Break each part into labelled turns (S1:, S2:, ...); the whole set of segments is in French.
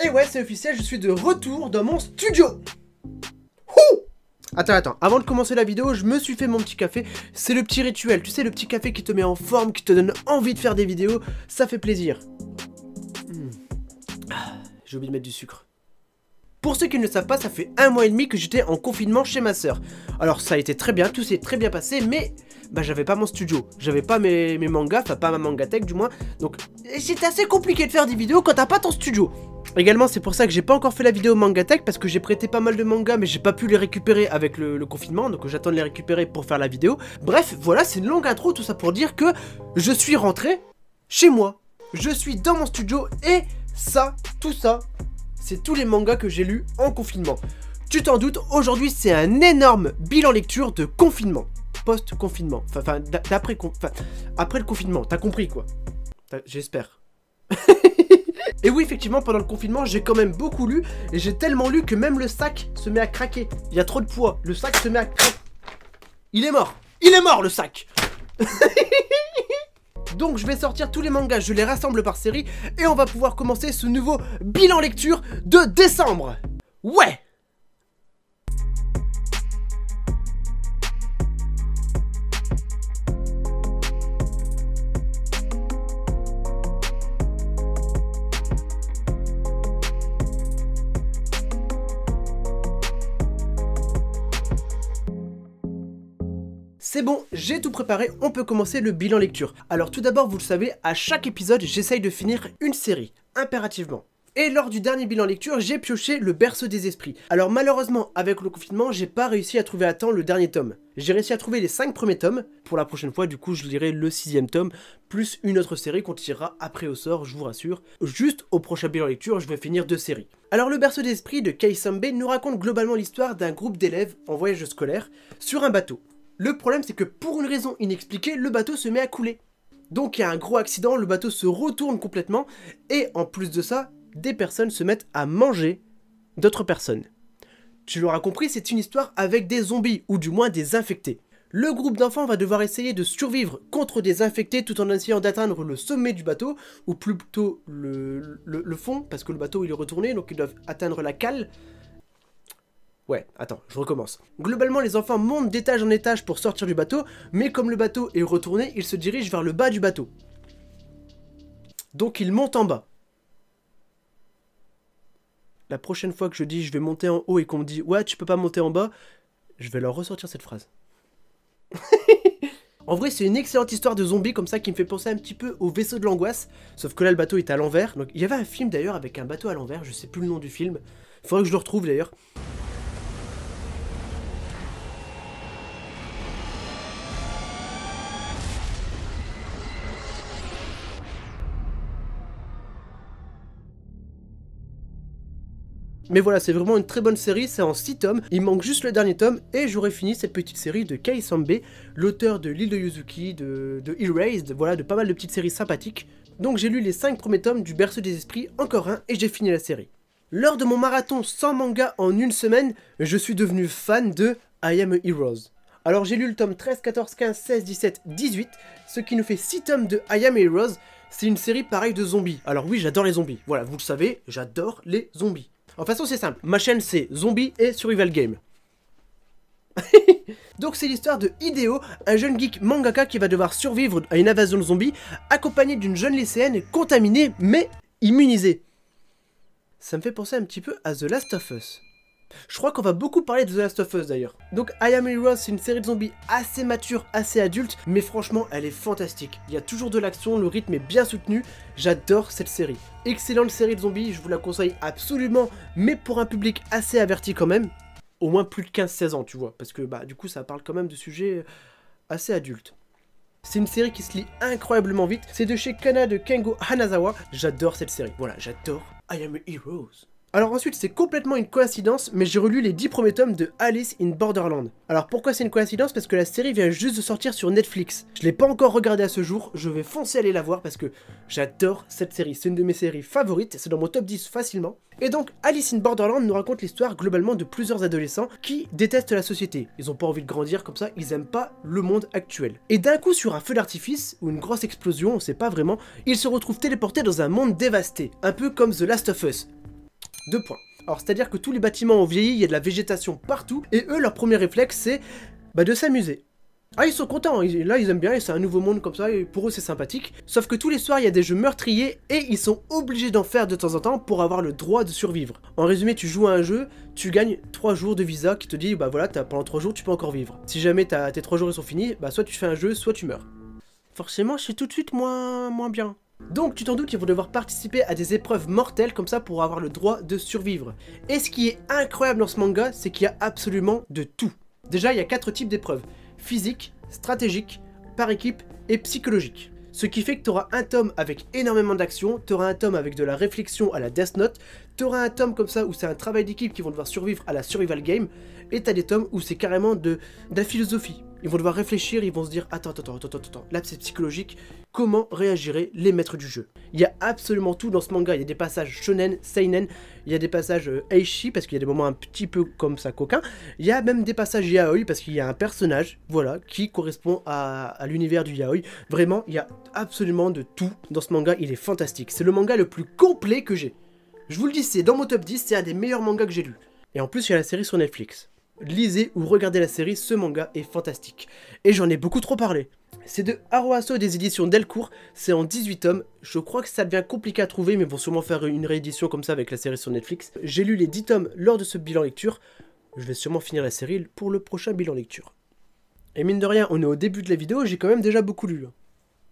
S1: Et ouais, c'est officiel, je suis de retour dans mon studio. Ouh! Attends, avant de commencer la vidéo, je me suis fait mon petit café. C'est le petit rituel, tu sais, le petit café qui te met en forme, qui te donne envie de faire des vidéos. Ça fait plaisir. J'ai oublié de mettre du sucre. Pour ceux qui ne le savent pas, ça fait 1 mois et demi que j'étais en confinement chez ma soeur. Alors ça a été très bien, tout s'est très bien passé, mais bah j'avais pas mon studio, j'avais pas mes mangas, enfin pas ma mangatech du moins. Donc c'était assez compliqué de faire des vidéos quand t'as pas ton studio. Également c'est pour ça que j'ai pas encore fait la vidéo mangatech, parce que j'ai prêté pas mal de mangas mais j'ai pas pu les récupérer avec le confinement, donc j'attends de les récupérer pour faire la vidéo. Bref, voilà, c'est une longue intro, tout ça pour dire que je suis rentré chez moi. Je suis dans mon studio et ça, tout ça, c'est tous les mangas que j'ai lus en confinement. Tu t'en doutes, aujourd'hui c'est un énorme bilan lecture de confinement. Post-confinement. Enfin, après le confinement, t'as compris quoi. J'espère. Et oui, effectivement, pendant le confinement, j'ai quand même beaucoup lu. Et j'ai tellement lu que même le sac se met à craquer. Il y a trop de poids. Le sac se met à craquer. Il est mort. Il est mort le sac. Donc je vais sortir tous les mangas, je les rassemble par série et on va pouvoir commencer ce nouveau bilan lecture de décembre. Ouais! C'est bon, j'ai tout préparé, on peut commencer le bilan lecture. Alors tout d'abord, vous le savez, à chaque épisode, j'essaye de finir une série, impérativement. Et lors du dernier bilan lecture, j'ai pioché le Berceau des esprits. Alors malheureusement, avec le confinement, j'ai pas réussi à trouver à temps le dernier tome. J'ai réussi à trouver les 5 premiers tomes. Pour la prochaine fois, du coup, je lirai le 6e tome, plus une autre série qu'on tirera après au sort, je vous rassure. Juste au prochain bilan lecture, je vais finir 2 séries. Alors le Berceau des esprits de Kei Sambe nous raconte globalement l'histoire d'un groupe d'élèves en voyage scolaire sur un bateau. Le problème c'est que pour une raison inexpliquée, le bateau se met à couler. Donc il y a un gros accident, le bateau se retourne complètement, et en plus de ça, des personnes se mettent à manger d'autres personnes. Tu l'auras compris, c'est une histoire avec des zombies, ou du moins des infectés. Le groupe d'enfants va devoir essayer de survivre contre des infectés tout en essayant d'atteindre le sommet du bateau, ou plutôt le fond, parce que le bateau il est retourné, donc ils doivent atteindre la cale. Ouais, attends, je recommence. Globalement, les enfants montent d'étage en étage pour sortir du bateau, mais comme le bateau est retourné, ils se dirigent vers le bas du bateau. Donc ils montent en bas. La prochaine fois que je dis je vais monter en haut et qu'on me dit ouais, tu peux pas monter en bas, je vais leur ressortir cette phrase. En vrai, c'est une excellente histoire de zombies comme ça qui me fait penser un petit peu au vaisseau de l'angoisse, sauf que là le bateau est à l'envers. Donc il y avait un film d'ailleurs avec un bateau à l'envers, je sais plus le nom du film. Faudrait que je le retrouve d'ailleurs. Mais voilà, c'est vraiment une très bonne série, c'est en 6 tomes, il manque juste le dernier tome et j'aurai fini cette petite série de Kei Sambe, l'auteur de l'île de Yuzuki, de Erased, voilà, de pas mal de petites séries sympathiques. Donc j'ai lu les 5 premiers tomes du Berceau des esprits, encore un, et j'ai fini la série. Lors de mon marathon sans manga en une semaine, je suis devenu fan de I Am a Heroes. Alors j'ai lu le tome 13, 14, 15, 16, 17, 18, ce qui nous fait 6 tomes de I Am a Heroes. C'est une série pareille de zombies. Alors oui, j'adore les zombies, voilà, vous le savez, j'adore les zombies. En façon c'est simple, ma chaîne c'est Zombies et Survival Game. Donc c'est l'histoire de Hideo, un jeune geek mangaka qui va devoir survivre à une invasion de zombies, accompagné d'une jeune lycéenne contaminée mais immunisée. Ça me fait penser un petit peu à The Last of Us. Je crois qu'on va beaucoup parler de The Last of Us d'ailleurs. Donc I Am a Heroes, c'est une série de zombies assez mature, assez adulte, mais franchement elle est fantastique. Il y a toujours de l'action, le rythme est bien soutenu, j'adore cette série. Excellente série de zombies, je vous la conseille absolument, mais pour un public assez averti quand même. Au moins plus de 15-16 ans tu vois, parce que bah du coup ça parle quand même de sujets assez adultes. C'est une série qui se lit incroyablement vite, c'est de chez Kana de Kengo Hanazawa, j'adore cette série, voilà j'adore I Am a Heroes. Alors ensuite c'est complètement une coïncidence, mais j'ai relu les 10 premiers tomes de Alice in Borderland. Alors pourquoi c'est une coïncidence? Parce que la série vient juste de sortir sur Netflix. Je l'ai pas encore regardée à ce jour, je vais foncer aller la voir parce que j'adore cette série. C'est une de mes séries favorites, c'est dans mon top 10 facilement. Et donc Alice in Borderland nous raconte l'histoire globalement de plusieurs adolescents qui détestent la société. Ils ont pas envie de grandir comme ça, ils aiment pas le monde actuel. Et d'un coup sur un feu d'artifice, ou une grosse explosion, on sait pas vraiment, ils se retrouvent téléportés dans un monde dévasté, un peu comme The Last of Us. 2 points. Alors c'est-à-dire que tous les bâtiments ont vieilli, il y a de la végétation partout, et eux, leur premier réflexe, c'est de s'amuser. Ah, ils sont contents, là ils aiment bien, et c'est un nouveau monde comme ça, et pour eux c'est sympathique. Sauf que tous les soirs, il y a des jeux meurtriers, et ils sont obligés d'en faire de temps en temps pour avoir le droit de survivre. En résumé, tu joues à un jeu, tu gagnes 3 jours de visa qui te dit, bah voilà, pendant 3 jours, tu peux encore vivre. Si jamais tes 3 jours ils sont finis, bah soit tu fais un jeu, soit tu meurs. Forcément, c'est tout de suite moins bien. Donc tu t'en doutes, ils vont devoir participer à des épreuves mortelles comme ça pour avoir le droit de survivre. Et ce qui est incroyable dans ce manga, c'est qu'il y a absolument de tout. Déjà, il y a 4 types d'épreuves. Physique, stratégique, par équipe et psychologique. Ce qui fait que tu auras un tome avec énormément d'action, tu auras un tome avec de la réflexion à la Death Note, tu auras un tome comme ça où c'est un travail d'équipe qui vont devoir survivre à la survival game, et tu as des tomes où c'est carrément de la philosophie. Ils vont devoir réfléchir, ils vont se dire attends, là c'est psychologique, comment réagiraient les maîtres du jeu. Il y a absolument tout dans ce manga, il y a des passages shonen, seinen, il y a des passages eishi parce qu'il y a des moments un petit peu comme ça coquins, il y a même des passages yaoi parce qu'il y a un personnage, voilà, qui correspond à l'univers du yaoi. Vraiment, il y a absolument de tout dans ce manga, il est fantastique. C'est le manga le plus complet que j'ai. Je vous le dis, c'est dans mon top 10, c'est un des meilleurs mangas que j'ai lu. Et en plus, il y a la série sur Netflix. Lisez ou regardez la série, ce manga est fantastique. Et j'en ai beaucoup trop parlé. C'est de Haruaso des éditions Delcourt, c'est en 18 tomes. Je crois que ça devient compliqué à trouver, mais ils vont sûrement faire une réédition comme ça avec la série sur Netflix. J'ai lu les 10 tomes lors de ce bilan lecture. Je vais sûrement finir la série pour le prochain bilan lecture. Et mine de rien, on est au début de la vidéo, j'ai quand même déjà beaucoup lu.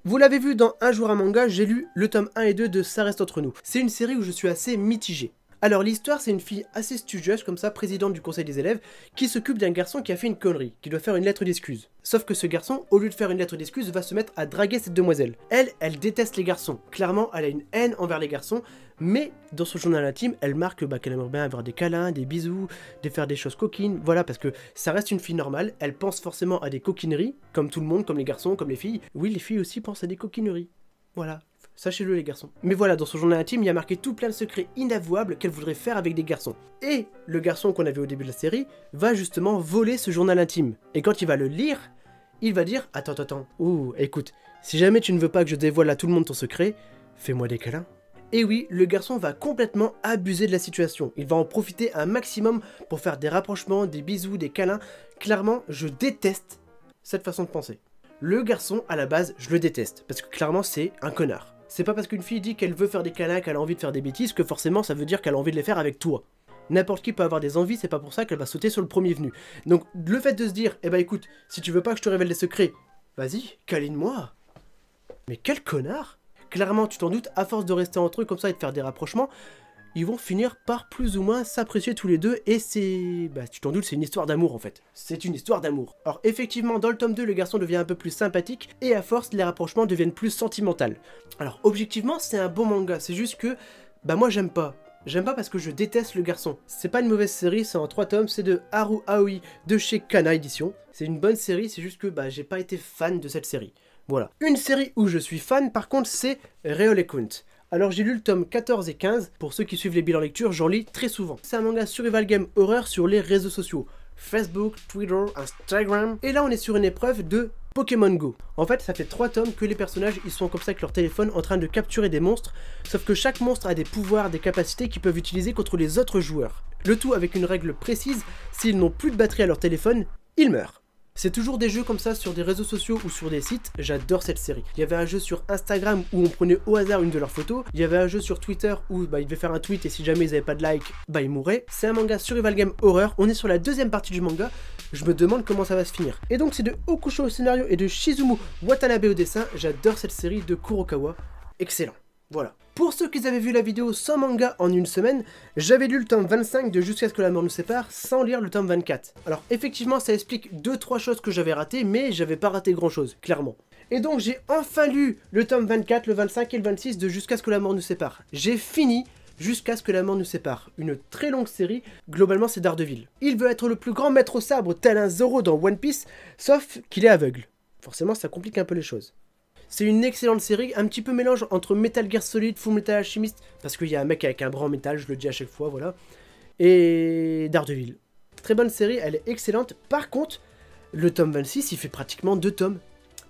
S1: Vous l'avez vu dans Un jour un manga, j'ai lu le tome 1 et 2 de Ça reste entre nous. C'est une série où je suis assez mitigé. Alors l'histoire, c'est une fille assez studieuse comme ça, présidente du conseil des élèves, qui s'occupe d'un garçon qui a fait une connerie, qui doit faire une lettre d'excuse. Sauf que ce garçon, au lieu de faire une lettre d'excuse, va se mettre à draguer cette demoiselle. Elle déteste les garçons. Clairement, elle a une haine envers les garçons, mais dans son journal intime, elle marque qu'elle aimerait bien avoir des câlins, des bisous, de faire des choses coquines, voilà, parce que ça reste une fille normale, elle pense forcément à des coquineries, comme tout le monde, comme les garçons, comme les filles. Oui, les filles aussi pensent à des coquineries. Voilà. Sachez-le les garçons. Mais voilà, dans son journal intime, il y a marqué tout plein de secrets inavouables qu'elle voudrait faire avec des garçons. Et le garçon qu'on avait au début de la série va justement voler ce journal intime. Et quand il va le lire, il va dire « Attends, ouh, écoute, si jamais tu ne veux pas que je dévoile à tout le monde ton secret, fais-moi des câlins. » Et oui, le garçon va complètement abuser de la situation. Il va en profiter un maximum pour faire des rapprochements, des bisous, des câlins. Clairement, je déteste cette façon de penser. Le garçon, à la base, je le déteste, parce que clairement, c'est un connard. C'est pas parce qu'une fille dit qu'elle veut faire des câlins, qu'elle a envie de faire des bêtises, que forcément ça veut dire qu'elle a envie de les faire avec toi. N'importe qui peut avoir des envies, c'est pas pour ça qu'elle va sauter sur le premier venu. Donc le fait de se dire, eh ben écoute, si tu veux pas que je te révèle des secrets, vas-y, câline-moi. Mais quel connard! Clairement, tu t'en doutes, à force de rester entre eux comme ça et de faire des rapprochements, ils vont finir par plus ou moins s'apprécier tous les deux, et c'est... Bah, tu t'en doutes, c'est une histoire d'amour en fait. C'est une histoire d'amour. Alors effectivement, dans le tome 2, le garçon devient un peu plus sympathique, et à force, les rapprochements deviennent plus sentimentaux. Alors objectivement, c'est un bon manga, c'est juste que... Bah moi j'aime pas. J'aime pas parce que je déteste le garçon. C'est pas une mauvaise série, c'est en 3 tomes, c'est de Haru Aoi de chez Kana Édition. C'est une bonne série, c'est juste que bah j'ai pas été fan de cette série. Voilà. Une série où je suis fan, par contre, c'est Reolekunt. Alors j'ai lu le tome 14 et 15, pour ceux qui suivent les bilans lecture, j'en lis très souvent. C'est un manga survival game horreur sur les réseaux sociaux, Facebook, Twitter, Instagram, et là on est sur une épreuve de Pokémon Go. En fait ça fait 3 tomes que les personnages ils sont comme ça avec leur téléphone en train de capturer des monstres, sauf que chaque monstre a des pouvoirs, des capacités qu'ils peuvent utiliser contre les autres joueurs. Le tout avec une règle précise, s'ils n'ont plus de batterie à leur téléphone, ils meurent. C'est toujours des jeux comme ça sur des réseaux sociaux ou sur des sites, j'adore cette série. Il y avait un jeu sur Instagram où on prenait au hasard une de leurs photos, il y avait un jeu sur Twitter où bah, ils devaient faire un tweet et si jamais ils n'avaient pas de like, bah ils mouraient. C'est un manga survival game horreur, on est sur la deuxième partie du manga, je me demande comment ça va se finir. Et donc c'est de Okusho au scénario et de Shizumu Watanabe au dessin, j'adore cette série de Kurokawa, excellent. Voilà. Pour ceux qui avaient vu la vidéo sans manga en une semaine, j'avais lu le tome 25 de Jusqu'à ce que la mort nous sépare sans lire le tome 24. Alors effectivement ça explique 2-3 choses que j'avais ratées, mais j'avais pas raté grand chose, clairement. Et donc j'ai enfin lu le tome 24, le 25 et le 26 de Jusqu'à ce que la mort nous sépare. J'ai fini Jusqu'à ce que la mort nous sépare. Une très longue série, globalement c'est Daredevil. Il veut être le plus grand maître au sabre tel un Zoro dans One Piece, sauf qu'il est aveugle. Forcément ça complique un peu les choses. C'est une excellente série, un petit peu mélange entre Metal Gear Solid, Fullmetal Alchemist, parce qu'il y a un mec avec un bras en métal, je le dis à chaque fois, voilà, et Daredevil. Très bonne série, elle est excellente. Par contre, le tome 26, il fait pratiquement 2 tomes.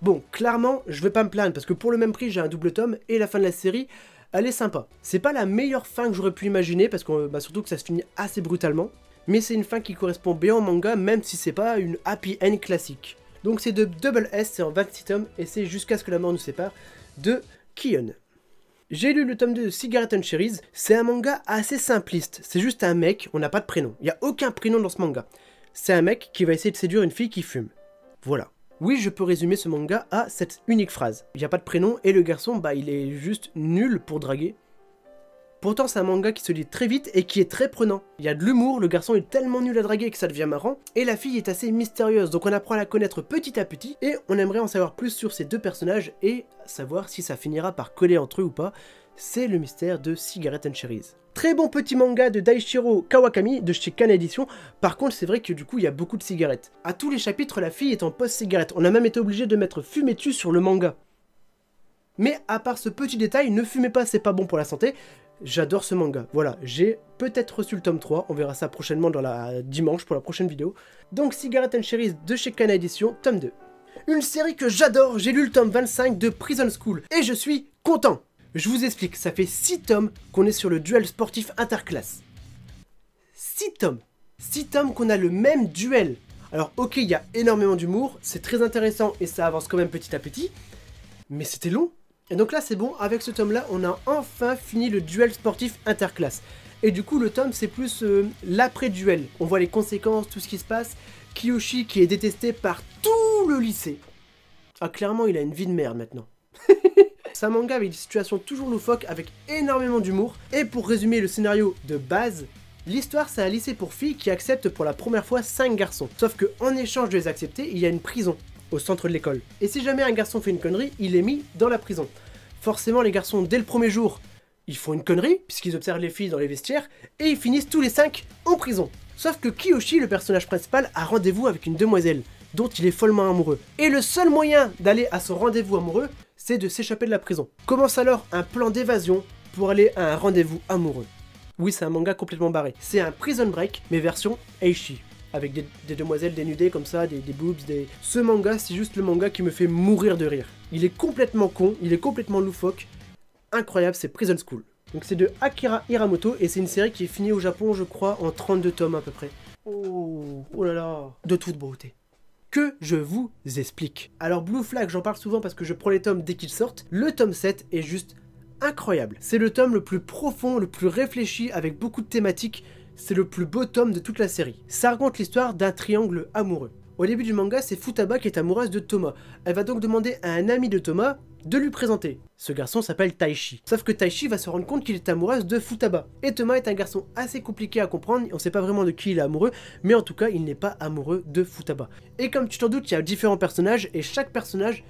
S1: Bon, clairement, je vais pas me plaindre, parce que pour le même prix, j'ai un double tome, et la fin de la série, elle est sympa. C'est pas la meilleure fin que j'aurais pu imaginer, parce que surtout que ça se finit assez brutalement. Mais c'est une fin qui correspond bien au manga, même si c'est pas une happy end classique. Donc c'est de Double S, c'est en 26 tomes, et c'est Jusqu'à ce que la mort nous sépare, de Kion. J'ai lu le tome 2 de Cigarette and Cherries, c'est un manga assez simpliste, c'est juste un mec, on n'a pas de prénom, il n'y a aucun prénom dans ce manga. C'est un mec qui va essayer de séduire une fille qui fume. Voilà. Oui, je peux résumer ce manga à cette unique phrase. Il n'y a pas de prénom, et le garçon, il est juste nul pour draguer. Pourtant, c'est un manga qui se lit très vite et qui est très prenant. Il y a de l'humour, le garçon est tellement nul à draguer que ça devient marrant, et la fille est assez mystérieuse, donc on apprend à la connaître petit à petit, et on aimerait en savoir plus sur ces deux personnages, et savoir si ça finira par coller entre eux ou pas. C'est le mystère de Cigarette and Cherries. Très bon petit manga de Daishiro Kawakami de chez Kana Edition. Par contre, c'est vrai que du coup, il y a beaucoup de cigarettes. À tous les chapitres, la fille est en post-cigarette. On a même été obligé de mettre fumée dessus sur le manga. Mais à part ce petit détail, ne fumez pas, c'est pas bon pour la santé. J'adore ce manga. Voilà, j'ai peut-être reçu le tome 3. On verra ça prochainement dans la dimanche pour la prochaine vidéo. Donc, Cigarette and Cherries de chez Kana Edition, tome 2. Une série que j'adore, j'ai lu le tome 25 de Prison School. Et je suis content. Je vous explique, ça fait 6 tomes qu'on est sur le duel sportif interclasse. 6 tomes. 6 tomes qu'on a le même duel. Alors ok, il y a énormément d'humour, c'est très intéressant et ça avance quand même petit à petit. Mais c'était long. Et donc là c'est bon, avec ce tome là, on a enfin fini le duel sportif interclasse. Et du coup le tome c'est plus l'après-duel. On voit les conséquences, tout ce qui se passe. Kiyoshi qui est détesté par tout le lycée. Ah clairement il a une vie de merde maintenant. C'est un manga avec des situations toujours loufoques, avec énormément d'humour. Et pour résumer le scénario de base, l'histoire c'est un lycée pour filles qui accepte pour la première fois 5 garçons. Sauf que en échange de les accepter, il y a une prison au centre de l'école. Et si jamais un garçon fait une connerie, il est mis dans la prison. Forcément les garçons dès le premier jour, ils font une connerie, puisqu'ils observent les filles dans les vestiaires, et ils finissent tous les 5 en prison. Sauf que Kiyoshi, le personnage principal, a rendez-vous avec une demoiselle, dont il est follement amoureux. Et le seul moyen d'aller à son rendez-vous amoureux, c'est de s'échapper de la prison. Commence alors un plan d'évasion pour aller à un rendez-vous amoureux. Oui, c'est un manga complètement barré. C'est un Prison Break, mais version Eishi. Avec des demoiselles dénudées comme ça, des boobs, des... Ce manga, c'est juste le manga qui me fait mourir de rire. Il est complètement con, il est complètement loufoque. Incroyable, c'est Prison School. Donc c'est de Akira Hiramoto, et c'est une série qui est finie au Japon, je crois, en 32 tomes à peu près. Oh là là, de toute beauté. Que je vous explique. Alors Blue Flag, j'en parle souvent parce que je prends les tomes dès qu'ils sortent. Le tome 7 est juste incroyable. C'est le tome le plus profond, le plus réfléchi, avec beaucoup de thématiques. C'est le plus beau tome de toute la série. Ça raconte l'histoire d'un triangle amoureux. Au début du manga, c'est Futaba qui est amoureuse de Toma. Elle va donc demander à un ami de Toma de lui présenter. Ce garçon s'appelle Taishi. Sauf que Taishi va se rendre compte qu'il est amoureuse de Futaba. Et Toma est un garçon assez compliqué à comprendre, on sait pas vraiment de qui il est amoureux, mais en tout cas, il n'est pas amoureux de Futaba. Et comme tu t'en doutes, il y a différents personnages, et chaque personnage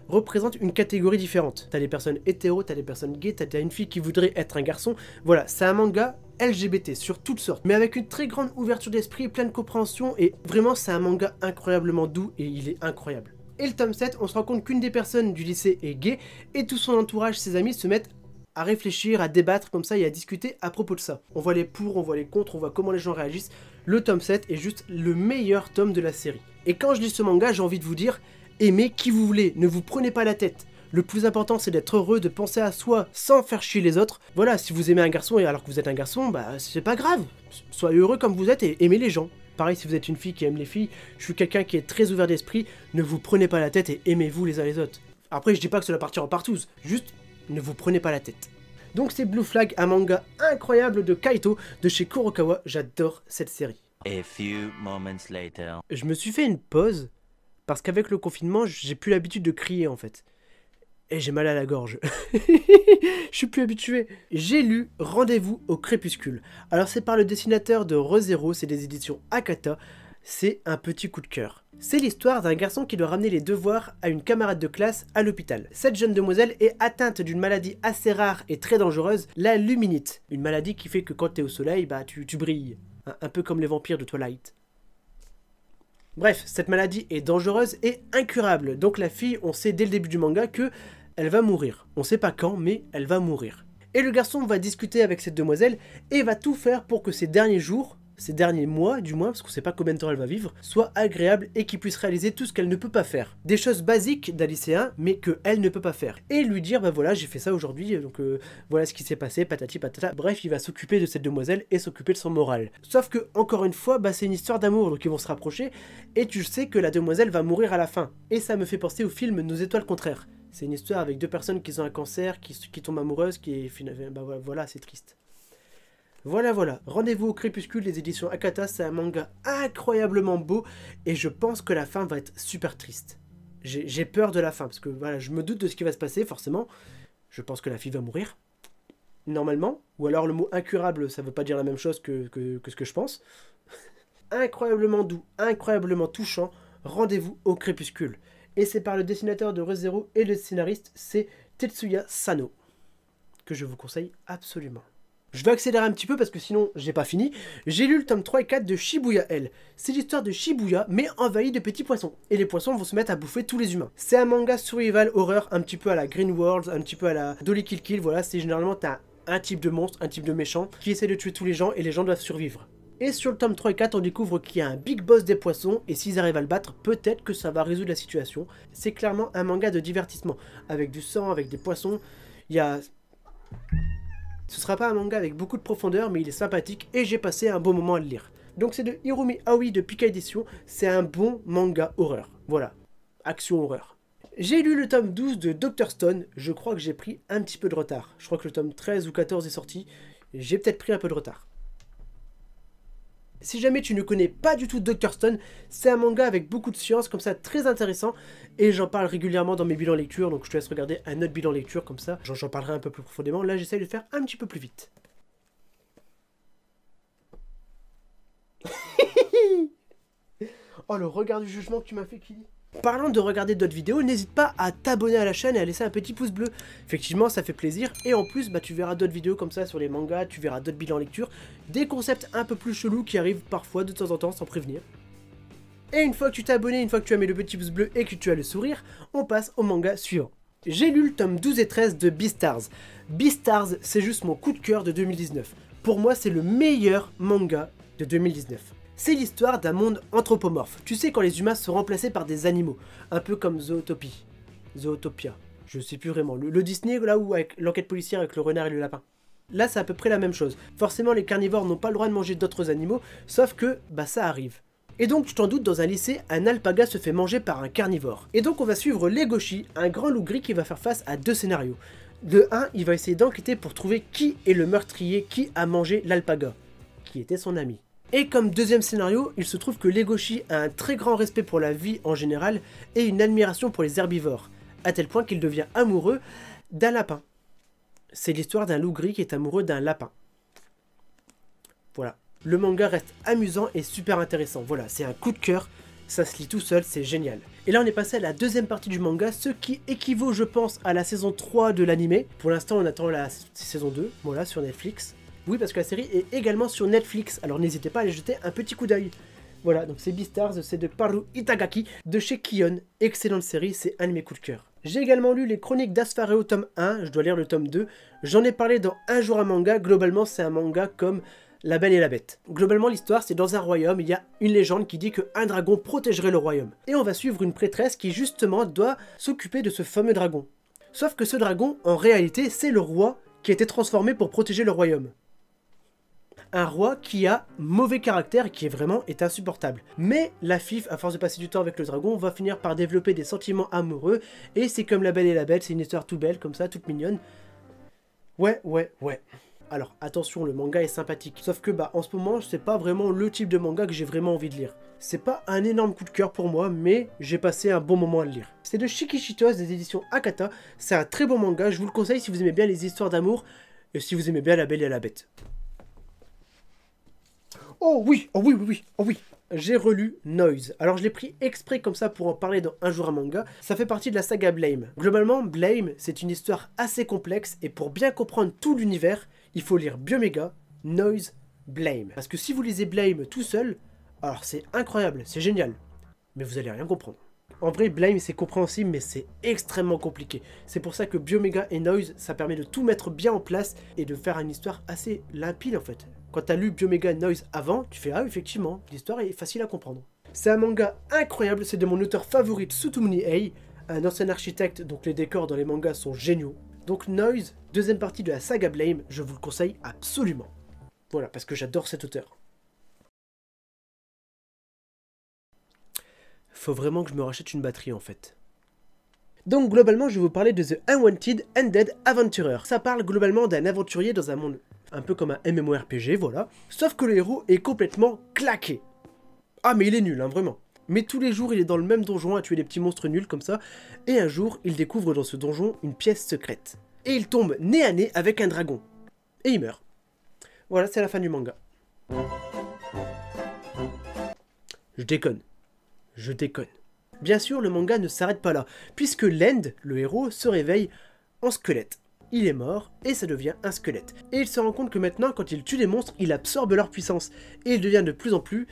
S1: représente une catégorie différente. T'as des personnes hétéros, t'as des personnes gays, t'as une fille qui voudrait être un garçon. Voilà, c'est un manga LGBT sur toutes sortes, mais avec une très grande ouverture d'esprit, pleine de compréhension, et vraiment c'est un manga incroyablement doux, et il est incroyable. Et le tome 7, on se rend compte qu'une des personnes du lycée est gay, et tout son entourage, ses amis, se mettent à réfléchir, à débattre comme ça, et à discuter à propos de ça. On voit les pour, on voit les contre, on voit comment les gens réagissent. Le tome 7 est juste le meilleur tome de la série. Et quand je lis ce manga, j'ai envie de vous dire, aimez qui vous voulez, ne vous prenez pas la tête. Le plus important, c'est d'être heureux, de penser à soi sans faire chier les autres. Voilà, si vous aimez un garçon et alors que vous êtes un garçon, c'est pas grave. Soyez heureux comme vous êtes et aimez les gens. Pareil, si vous êtes une fille qui aime les filles, je suis quelqu'un qui est très ouvert d'esprit, ne vous prenez pas la tête et aimez-vous les uns les autres. Après, je dis pas que cela partir en partouze, juste ne vous prenez pas la tête. Donc c'est Blue Flag, un manga incroyable de Kaito de chez Kurokawa, j'adore cette série.
S2: A few moments later.
S1: Je me suis fait une pause parce qu'avec le confinement, j'ai plus l'habitude de crier en fait. Et j'ai mal à la gorge. Je suis plus habitué. J'ai lu Rendez-vous au crépuscule. Alors c'est par le dessinateur de ReZero, c'est des éditions Akata. C'est un petit coup de cœur. C'est l'histoire d'un garçon qui doit ramener les devoirs à une camarade de classe à l'hôpital. Cette jeune demoiselle est atteinte d'une maladie assez rare et très dangereuse, la luminite. Une maladie qui fait que quand t'es au soleil, tu brilles. Un peu comme les vampires de Twilight. Bref, cette maladie est dangereuse et incurable. Donc la fille, on sait dès le début du manga que elle va mourir. On sait pas quand, mais elle va mourir. Et le garçon va discuter avec cette demoiselle et va tout faire pour que ces derniers jours ces derniers mois, du moins, parce qu'on sait pas combien de temps elle va vivre, soit agréable et qu'il puisse réaliser tout ce qu'elle ne peut pas faire. Des choses basiques d'un lycéen, mais qu'elle ne peut pas faire. Et lui dire, bah voilà, j'ai fait ça aujourd'hui, donc voilà ce qui s'est passé, patati patata. Bref, il va s'occuper de cette demoiselle et s'occuper de son moral. Sauf que, encore une fois, bah c'est une histoire d'amour, donc ils vont se rapprocher, et tu sais que la demoiselle va mourir à la fin. Et ça me fait penser au film Nos étoiles contraires. C'est une histoire avec deux personnes qui ont un cancer, qui tombent amoureuses, bah voilà, c'est triste. Voilà, rendez-vous au Crépuscule des éditions Akata, c'est un manga incroyablement beau et je pense que la fin va être super triste. J'ai peur de la fin parce que voilà, je me doute de ce qui va se passer forcément. Je pense que la fille va mourir, normalement, ou alors le mot incurable ça veut pas dire la même chose que ce que je pense. Incroyablement doux, incroyablement touchant, rendez-vous au Crépuscule. Et c'est par le dessinateur de Re:Zero et le scénariste c'est Tetsuya Sano, que je vous conseille absolument. Je vais accélérer un petit peu parce que sinon j'ai pas fini. J'ai lu le tome 3 et 4 de Shibuya L. C'est l'histoire de Shibuya mais envahi de petits poissons. Et les poissons vont se mettre à bouffer tous les humains. C'est un manga survival horreur un petit peu à la Green World, un petit peu à la Dolly Kill Kill. Voilà, c'est généralement t'as un type de monstre, un type de méchant qui essaie de tuer tous les gens et les gens doivent survivre. Et sur le tome 3 et 4, on découvre qu'il y a un big boss des poissons et s'ils arrivent à le battre, peut-être que ça va résoudre la situation. C'est clairement un manga de divertissement. Avec du sang, avec des poissons, il y a... Ce sera pas un manga avec beaucoup de profondeur, mais il est sympathique et j'ai passé un bon moment à le lire. Donc c'est de Hirumi Aoi de Pika Edition, c'est un bon manga horreur. Voilà, action horreur. J'ai lu le tome 12 de Dr Stone, je crois que j'ai pris un petit peu de retard. Je crois que le tome 13 ou 14 est sorti, j'ai peut-être pris un peu de retard. Si jamais tu ne connais pas du tout Dr Stone, c'est un manga avec beaucoup de science, comme ça, très intéressant. Et j'en parle régulièrement dans mes bilans lecture, donc je te laisse regarder un autre bilan lecture, comme ça, j'en parlerai un peu plus profondément. Là, j'essaye de faire un petit peu plus vite. Oh, le regard du jugement que tu m'as fait, Kili. Parlant de regarder d'autres vidéos, n'hésite pas à t'abonner à la chaîne et à laisser un petit pouce bleu. Effectivement, ça fait plaisir. Et en plus, bah, tu verras d'autres vidéos comme ça sur les mangas, tu verras d'autres bilans lecture, des concepts un peu plus chelous qui arrivent parfois de temps en temps sans prévenir. Et une fois que tu t'es abonné, une fois que tu as mis le petit pouce bleu et que tu as le sourire, on passe au manga suivant. J'ai lu le tome 12 et 13 de Beastars. Beastars, c'est juste mon coup de cœur de 2019. Pour moi, c'est le meilleur manga de 2019. C'est l'histoire d'un monde anthropomorphe. Tu sais, quand les humains sont remplacés par des animaux, un peu comme Zootopia. Je sais plus vraiment. Le Disney, là où avec l'enquête policière avec le renard et le lapin. Là, c'est à peu près la même chose. Forcément, les carnivores n'ont pas le droit de manger d'autres animaux, sauf que, bah ça arrive. Et donc, tu t'en doutes, dans un lycée, un alpaga se fait manger par un carnivore. Et donc, on va suivre Legoshi, un grand loup gris qui va faire face à deux scénarios. De 1, il va essayer d'enquêter pour trouver qui est le meurtrier, qui a mangé l'alpaga, qui était son ami. Et comme deuxième scénario, il se trouve que Legoshi a un très grand respect pour la vie en général et une admiration pour les herbivores, à tel point qu'il devient amoureux d'un lapin. C'est l'histoire d'un loup gris qui est amoureux d'un lapin. Voilà. Le manga reste amusant et super intéressant. Voilà, c'est un coup de cœur, ça se lit tout seul, c'est génial. Et là on est passé à la deuxième partie du manga, ce qui équivaut je pense à la saison 3 de l'anime. Pour l'instant on attend la saison 2, voilà, sur Netflix. Oui, parce que la série est également sur Netflix, alors n'hésitez pas à aller jeter un petit coup d'œil. Voilà, donc c'est Beastars, c'est de Paru Itagaki, de chez Kion. Excellente série, c'est un de mes coups de cœur. J'ai également lu les Chroniques d'Asphareo tome 1, je dois lire le tome 2. J'en ai parlé dans Un jour un manga, globalement c'est un manga comme La Belle et la Bête. Globalement l'histoire c'est dans un royaume, il y a une légende qui dit qu'un dragon protégerait le royaume. Et on va suivre une prêtresse qui justement doit s'occuper de ce fameux dragon. Sauf que ce dragon, en réalité, c'est le roi qui a été transformé pour protéger le royaume. Un roi qui a mauvais caractère et qui est insupportable. Mais la fille, à force de passer du temps avec le dragon, va finir par développer des sentiments amoureux. Et c'est comme La Belle et la Bête, c'est une histoire tout belle, comme ça, toute mignonne. Ouais. Alors, attention, le manga est sympathique. Sauf que, en ce moment, c'est pas vraiment le type de manga que j'ai vraiment envie de lire. C'est pas un énorme coup de cœur pour moi, mais j'ai passé un bon moment à le lire. C'est de Shikishitos des éditions Akata. C'est un très bon manga, je vous le conseille si vous aimez bien les histoires d'amour et si vous aimez bien La Belle et la Bête. Oh oui. J'ai relu Noise. Alors je l'ai pris exprès comme ça pour en parler dans Un jour un manga. Ça fait partie de la saga Blame. Globalement, Blame, c'est une histoire assez complexe et pour bien comprendre tout l'univers, il faut lire Biomega, Noise, Blame. Parce que si vous lisez Blame tout seul, alors c'est incroyable, c'est génial. Mais vous allez rien comprendre. En vrai, Blame, c'est compréhensible, mais c'est extrêmement compliqué. C'est pour ça que Biomega et Noise, ça permet de tout mettre bien en place et de faire une histoire assez limpide, en fait. Quand t'as lu Biomega et Noise avant, tu fais « Ah, effectivement, l'histoire est facile à comprendre ». C'est un manga incroyable, c'est de mon auteur favori, Tsutomu Ei, un ancien architecte, donc les décors dans les mangas sont géniaux. Donc Noise, deuxième partie de la saga Blame, je vous le conseille absolument. Voilà, parce que j'adore cet auteur. Faut vraiment que je me rachète une batterie en fait. Donc globalement, je vais vous parler de The Unwanted Undead Adventurer. Ça parle globalement d'un aventurier dans un monde un peu comme un MMORPG, voilà. Sauf que le héros est complètement claqué. Ah mais il est nul, hein, vraiment. Mais tous les jours, il est dans le même donjon à tuer des petits monstres nuls comme ça. Et un jour, il découvre dans ce donjon une pièce secrète. Et il tombe nez à nez avec un dragon. Et il meurt. Voilà, c'est la fin du manga. Je déconne. Je déconne. Bien sûr, le manga ne s'arrête pas là, puisque Lend, le héros, se réveille en squelette. Il est mort, et ça devient un squelette. Et il se rend compte que maintenant, quand il tue des monstres, il absorbe leur puissance. Et il devient de plus en plus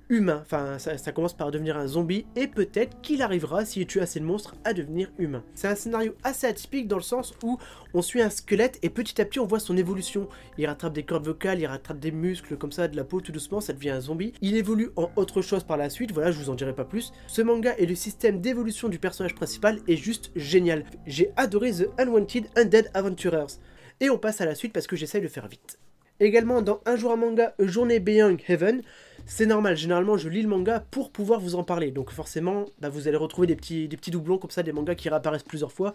S1: humain. Enfin, ça commence par devenir un zombie, et peut-être qu'il arrivera, s'il tue assez de monstres, à devenir humain. C'est un scénario assez atypique dans le sens où on suit un squelette, et petit à petit, on voit son évolution. Il rattrape des cordes vocales, il rattrape des muscles, comme ça, de la peau, tout doucement, ça devient un zombie. Il évolue en autre chose par la suite, voilà, je vous en dirai pas plus. Ce manga et le système d'évolution du personnage principal est juste génial. J'ai adoré The Unwanted Undead Adventurers. Et on passe à la suite parce que j'essaye de faire vite. Également, dans Un jour un manga, A Journey Beyond Heaven, c'est normal, généralement je lis le manga pour pouvoir vous en parler, donc forcément bah, vous allez retrouver des petits doublons comme ça, des mangas qui réapparaissent plusieurs fois,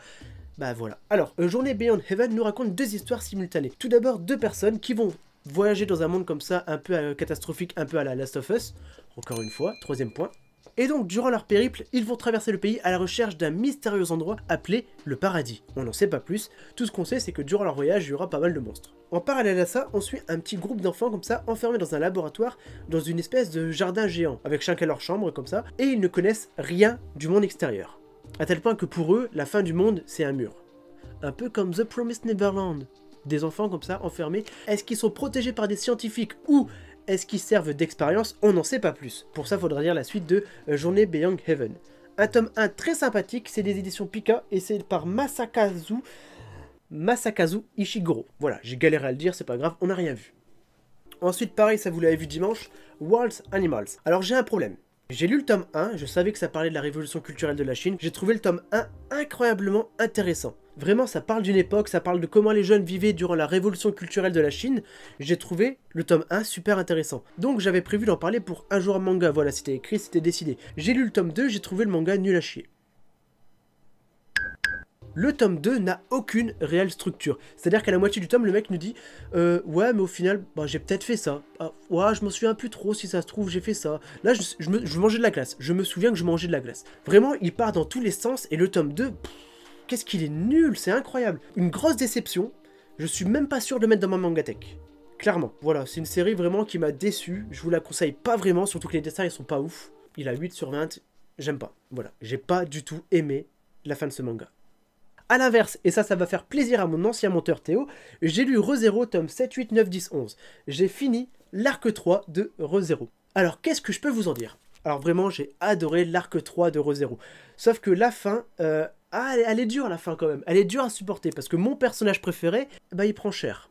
S1: bah voilà. Alors, A Journey Beyond Heaven nous raconte deux histoires simultanées. Tout d'abord, deux personnes qui vont voyager dans un monde comme ça, un peu catastrophique, un peu à la Last of Us, encore une fois, troisième point. Et donc, durant leur périple, ils vont traverser le pays à la recherche d'un mystérieux endroit appelé le paradis. On n'en sait pas plus, tout ce qu'on sait c'est que durant leur voyage, il y aura pas mal de monstres. En parallèle à ça, on suit un petit groupe d'enfants comme ça, enfermés dans un laboratoire, dans une espèce de jardin géant, avec chacun leur chambre comme ça, et ils ne connaissent rien du monde extérieur. À tel point que pour eux, la fin du monde, c'est un mur. Un peu comme The Promised Neverland. Des enfants comme ça, enfermés. Est-ce qu'ils sont protégés par des scientifiques ou est-ce qu'ils servent d'expérience? On n'en sait pas plus. Pour ça, il faudra lire la suite de Journey Beyond Heaven. Un tome 1 très sympathique, c'est des éditions Pika, et c'est par Masakazu Ishiguro. Voilà, j'ai galéré à le dire, c'est pas grave, on n'a rien vu. Ensuite, pareil, ça vous l'avez vu dimanche, World's Animals. Alors j'ai un problème. J'ai lu le tome 1, je savais que ça parlait de la révolution culturelle de la Chine, j'ai trouvé le tome 1 incroyablement intéressant. Vraiment, ça parle d'une époque, ça parle de comment les jeunes vivaient durant la révolution culturelle de la Chine. J'ai trouvé le tome 1 super intéressant. Donc j'avais prévu d'en parler pour Un jour un manga, voilà, c'était écrit, c'était décidé. J'ai lu le tome 2, j'ai trouvé le manga nul à chier. Le tome 2 n'a aucune réelle structure. C'est-à-dire qu'à la moitié du tome, le mec nous dit ouais, mais au final, bah, j'ai peut-être fait ça. Ah, ouais, je m'en souviens plus trop, si ça se trouve, j'ai fait ça. Là, je mangeais de la glace. Je me souviens que je mangeais de la glace. Vraiment, il part dans tous les sens. Et le tome 2, qu'est-ce qu'il est nul, c'est incroyable. Une grosse déception. Je suis même pas sûr de le mettre dans ma mangatech. Clairement. Voilà, c'est une série vraiment qui m'a déçu. Je vous la conseille pas vraiment, surtout que les dessins, ils sont pas ouf. Il a 8 sur 20. J'aime pas. Voilà, j'ai pas du tout aimé la fin de ce manga. A l'inverse, et ça va faire plaisir à mon ancien monteur Théo, j'ai lu ReZero tome 7, 8, 9, 10, 11. J'ai fini l'arc 3 de ReZero. Alors, qu'est-ce que je peux vous en dire? Alors vraiment, j'ai adoré l'arc 3 de ReZero. Sauf que la fin, elle est dure la fin quand même. Elle est dure à supporter, parce que mon personnage préféré, bah il prend cher.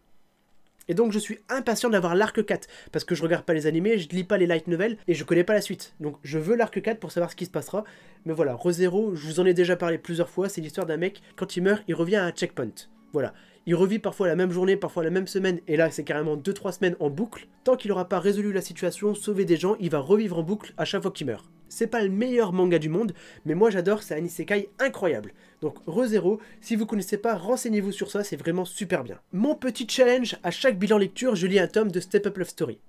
S1: Et donc je suis impatient d'avoir l'arc 4, parce que je regarde pas les animés, je lis pas les light novels, et je connais pas la suite. Donc je veux l'arc 4 pour savoir ce qui se passera. Mais voilà, ReZero, je vous en ai déjà parlé plusieurs fois, c'est l'histoire d'un mec, quand il meurt, il revient à un checkpoint. Voilà. Il revit parfois la même journée, parfois la même semaine, et là c'est carrément 2-3 semaines en boucle. Tant qu'il n'aura pas résolu la situation, sauvé des gens, il va revivre en boucle à chaque fois qu'il meurt. C'est pas le meilleur manga du monde, mais moi j'adore, c'est un isekai incroyable. Donc ReZero, si vous connaissez pas, renseignez-vous sur ça, c'est vraiment super bien. Mon petit challenge, à chaque bilan lecture, je lis un tome de Step Up Love Story.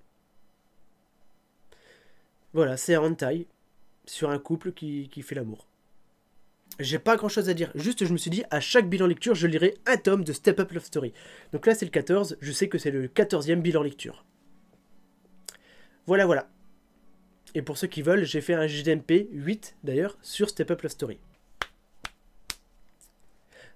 S1: Voilà, c'est un hentai sur un couple qui fait l'amour. J'ai pas grand chose à dire, juste je me suis dit, à chaque bilan lecture, je lirai un tome de Step Up Love Story. Donc là c'est le 14, je sais que c'est le 14e bilan lecture. Voilà, voilà. Et pour ceux qui veulent, j'ai fait un JDMP 8 d'ailleurs sur Step Up Love Story.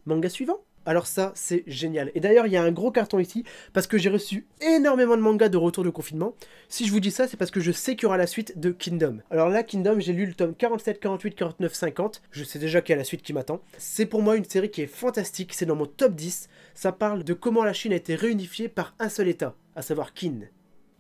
S1: Manga suivant. Alors ça, c'est génial. Et d'ailleurs, il y a un gros carton ici, parce que j'ai reçu énormément de mangas de retour de confinement. Si je vous dis ça, c'est parce que je sais qu'il y aura la suite de Kingdom. Alors là, Kingdom, j'ai lu le tome 47, 48, 49, 50. Je sais déjà qu'il y a la suite qui m'attend. C'est pour moi une série qui est fantastique, c'est dans mon top 10. Ça parle de comment la Chine a été réunifiée par un seul état, à savoir Qin.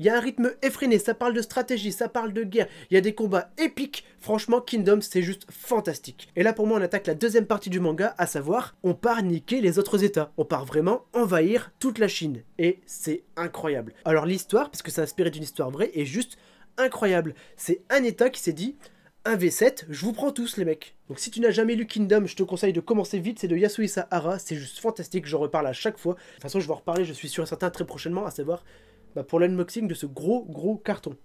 S1: Il y a un rythme effréné, ça parle de stratégie, ça parle de guerre, il y a des combats épiques. Franchement, Kingdom, c'est juste fantastique. Et là, pour moi, on attaque la deuxième partie du manga, à savoir, on part niquer les autres états. On part vraiment envahir toute la Chine. Et c'est incroyable. Alors l'histoire, parce que c'est inspiré d'une histoire vraie, est juste incroyable. C'est un état qui s'est dit, un V7, je vous prends tous les mecs. Donc si tu n'as jamais lu Kingdom, je te conseille de commencer vite, c'est de Yasuhisa Hara, c'est juste fantastique, j'en reparle à chaque fois. De toute façon, je vais en reparler, je suis sûr et certain, très prochainement, à savoir... pour l'unboxing de ce gros carton.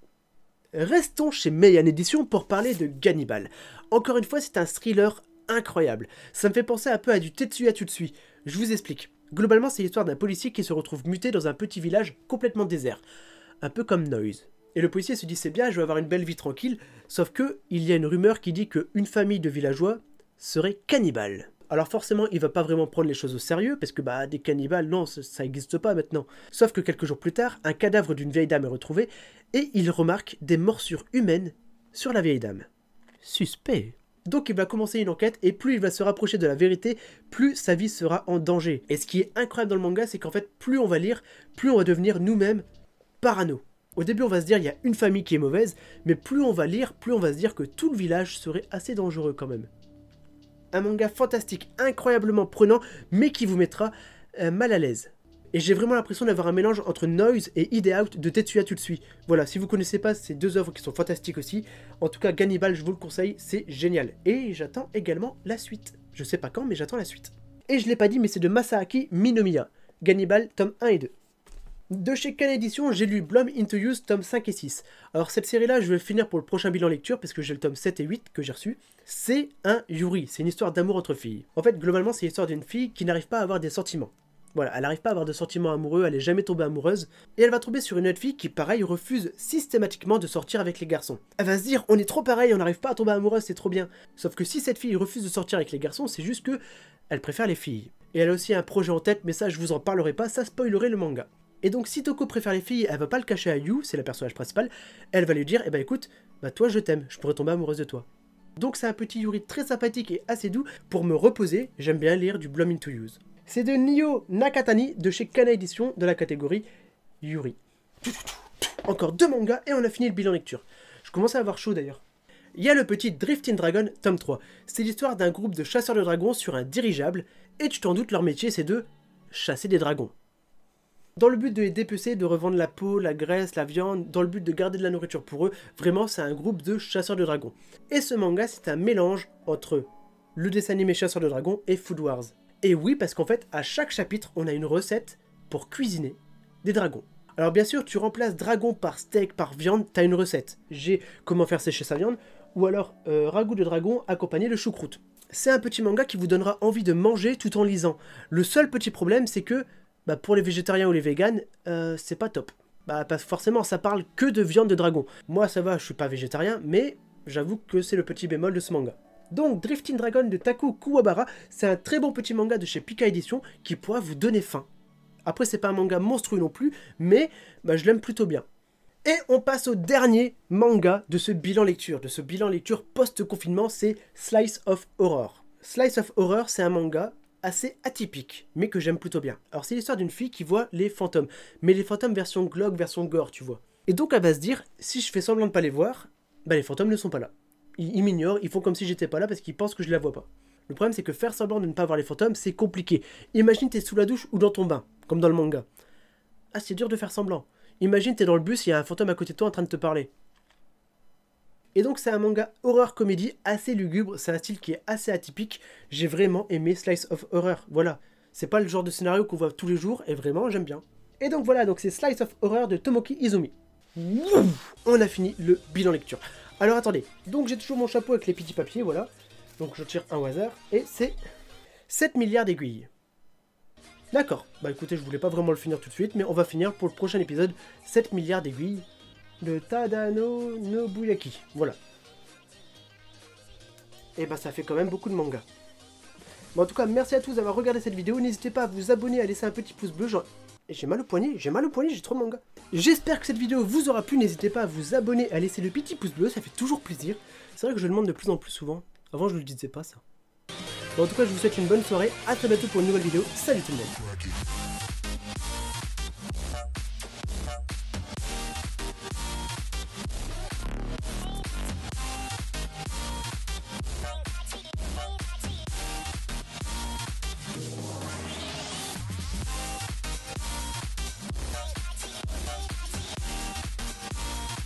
S1: Restons chez Meian Edition pour parler de Gannibal. Encore une fois, c'est un thriller incroyable. Ça me fait penser un peu à du Tetsuya Tsutsui. Je vous explique. Globalement, c'est l'histoire d'un policier qui se retrouve muté dans un petit village complètement désert. Un peu comme Noise. Et le policier se dit c'est bien, je vais avoir une belle vie tranquille, sauf que il y a une rumeur qui dit qu'une famille de villageois serait cannibale. Alors forcément, il va pas vraiment prendre les choses au sérieux, parce que des cannibales, non, ça n'existe pas maintenant. Sauf que quelques jours plus tard, un cadavre d'une vieille dame est retrouvé, et il remarque des morsures humaines sur la vieille dame. Suspect. Donc il va commencer une enquête, et plus il va se rapprocher de la vérité, plus sa vie sera en danger. Et ce qui est incroyable dans le manga, c'est qu'en fait, plus on va lire, plus on va devenir nous-mêmes parano. Au début, on va se dire, il y a une famille qui est mauvaise, mais plus on va lire, plus on va se dire que tout le village serait assez dangereux quand même. Un manga fantastique, incroyablement prenant, mais qui vous mettra mal à l'aise. Et j'ai vraiment l'impression d'avoir un mélange entre Noise et Ide Out de Tetsuya Tsutsui. Voilà, si vous connaissez pas ces deux œuvres qui sont fantastiques aussi, en tout cas Gannibal, je vous le conseille, c'est génial. Et j'attends également la suite. Je sais pas quand, mais j'attends la suite. Et je l'ai pas dit, mais c'est de Masaaki Minomiya. Gannibal, tome 1 et 2. De chez Kana Edition, j'ai lu Bloom into Use, tome 5 et 6. Alors cette série-là, je vais le finir pour le prochain bilan lecture, parce que j'ai le tome 7 et 8 que j'ai reçu. C'est un Yuri, c'est une histoire d'amour entre filles. En fait, globalement, c'est l'histoire d'une fille qui n'arrive pas à avoir des sentiments. Voilà, elle n'arrive pas à avoir de sentiments amoureux, elle est jamais tombée amoureuse, et elle va tomber sur une autre fille qui, pareil, refuse systématiquement de sortir avec les garçons. Elle va se dire, on est trop pareil, on n'arrive pas à tomber amoureuse, c'est trop bien. Sauf que si cette fille refuse de sortir avec les garçons, c'est juste que elle préfère les filles. Et elle a aussi un projet en tête, mais ça, je vous en parlerai pas, ça spoilerait le manga. Et donc si Toko préfère les filles, elle va pas le cacher à Yu, c'est la personnage principale, elle va lui dire, eh ben écoute, toi je t'aime, je pourrais tomber amoureuse de toi. Donc c'est un petit Yuri très sympathique et assez doux, pour me reposer, j'aime bien lire du Bloom into Use. C'est de Nio Nakatani, de chez Kana Edition, de la catégorie Yuri. Encore 2 mangas et on a fini le bilan lecture. Je commence à avoir chaud d'ailleurs. Il y a le petit Drifting Dragon, tome 3. C'est l'histoire d'un groupe de chasseurs de dragons sur un dirigeable, et tu t'en doutes, leur métier c'est de chasser des dragons. Dans le but de les dépecer, de revendre la peau, la graisse, la viande, dans le but de garder de la nourriture pour eux, vraiment c'est un groupe de chasseurs de dragons. Et ce manga c'est un mélange entre le dessin animé Chasseurs de dragons et Food Wars. Et oui, parce qu'en fait, à chaque chapitre, on a une recette pour cuisiner des dragons. Alors bien sûr, tu remplaces dragon par steak, par viande, t'as une recette. J'ai comment faire sécher sa viande, ou alors ragoût de dragon accompagné de choucroute. C'est un petit manga qui vous donnera envie de manger tout en lisant. Le seul petit problème, c'est que pour les végétariens ou les véganes, c'est pas top. Parce que forcément, ça parle que de viande de dragon. Moi, ça va, je suis pas végétarien, mais j'avoue que c'est le petit bémol de ce manga. Donc, Drifting Dragon de Taku Kuwabara, c'est un très bon petit manga de chez Pika Edition qui pourra vous donner faim. Après, c'est pas un manga monstrueux non plus, mais je l'aime plutôt bien. Et on passe au dernier manga de ce bilan lecture, post-confinement, c'est Slice of Horror. Slice of Horror, c'est un manga assez atypique, mais que j'aime plutôt bien. Alors c'est l'histoire d'une fille qui voit les fantômes, mais les fantômes version glauque, version gore, tu vois. Et donc elle va se dire, si je fais semblant de pas les voir, les fantômes ne sont pas là. Ils m'ignorent, ils font comme si j'étais pas là parce qu'ils pensent que je la vois pas. Le problème c'est que faire semblant de ne pas voir les fantômes, c'est compliqué. Imagine t'es sous la douche ou dans ton bain, comme dans le manga. Ah c'est dur de faire semblant. Imagine t'es dans le bus, il y a un fantôme à côté de toi en train de te parler. Et donc c'est un manga horreur comédie assez lugubre, c'est un style qui est assez atypique, j'ai vraiment aimé Slice of Horror, voilà. C'est pas le genre de scénario qu'on voit tous les jours, et vraiment j'aime bien. Et donc voilà, donc c'est Slice of Horror de Tomoki Izumi. On a fini le bilan lecture. Alors attendez, donc j'ai toujours mon chapeau avec les petits papiers, voilà. Donc je tire un au hasard, et c'est 7 milliards d'aiguilles. D'accord, écoutez, je voulais pas vraiment le finir tout de suite, mais on va finir pour le prochain épisode, 7 milliards d'aiguilles. De Tadano Nobuyaki, voilà. Et ça fait quand même beaucoup de mangas. Bon, en tout cas, merci à tous d'avoir regardé cette vidéo. N'hésitez pas à vous abonner, à laisser un petit pouce bleu. Genre... J'ai mal au poignet, j'ai trop de manga. J'espère que cette vidéo vous aura plu. N'hésitez pas à vous abonner, à laisser le petit pouce bleu, ça fait toujours plaisir. C'est vrai que je le demande de plus en plus souvent. Avant, je ne le disais pas ça. Bon, en tout cas, je vous souhaite une bonne soirée. À très bientôt pour une nouvelle vidéo. Salut tout le monde.